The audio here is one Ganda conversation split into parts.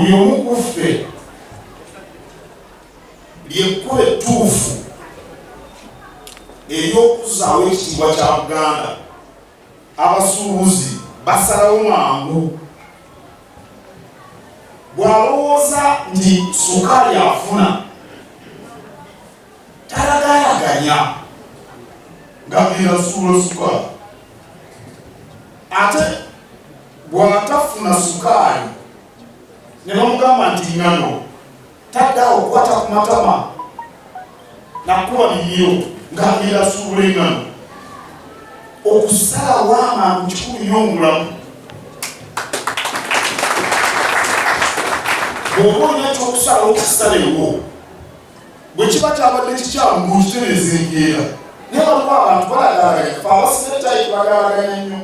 buli omu ku ffe lyekkuba ettuufu ery'okuzaawo ekitiibwa kya Buganda. Abasuubuzi basalawo mangu. Bw'alowooza nti sukaali afuna talagayaganya ng'agenda suula sukaali, ate bw'atafuna sukaali ne bamugamba nti ngano taddaawo okukwata ku matama nakuba bibiro ng'agenda suula engano. Okusalawo amangu kikulu nnyo omulamu. Bw'oba olina ekyokusalawo kisalewo, bwe kiba kyabadde kikyamu ng'okitereeza enkeera. Naye waliwo abantu balagalaganya, fe abasigattayi bagalaganya nnyo.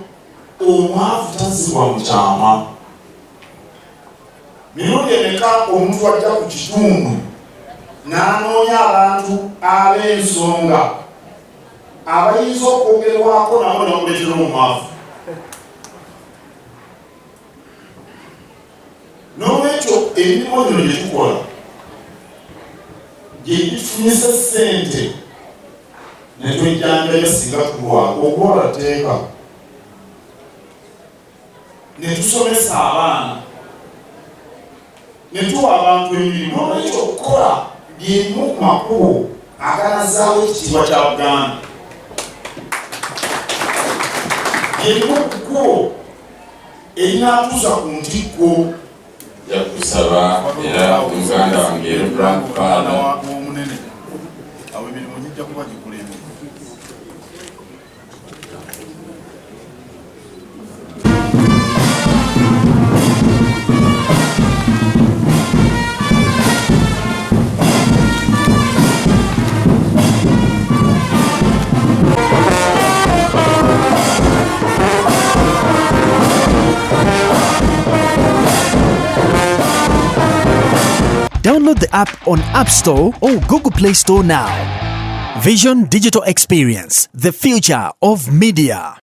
Omwavu tazzibwa mu kyama. Mirundi emeka omuntu wajja ku kitundu n'anoonya abantu ab'ensonga abayinza okwogerwako nabo namuleetera omwavu. N'olwekyo emirimu gino gye tukola gye gitufunyisa ssente ne twejjanjabya singa tulwala okuwola teeka, ne tusomesa abaana, ne tuwa abantu emirimu. N'olwekyo okukola byerimu ku makubo aganazaawo ekitiibwa kya Buganda. Byerimu ku kkubo erinatuuza ku ntikko. Yakusaba era omuganda wange Frank omunene awo emirimu gijja kuba gikulembera. Download the app on App Store or Google Play Store now. Vision Digital Experience, the future of media.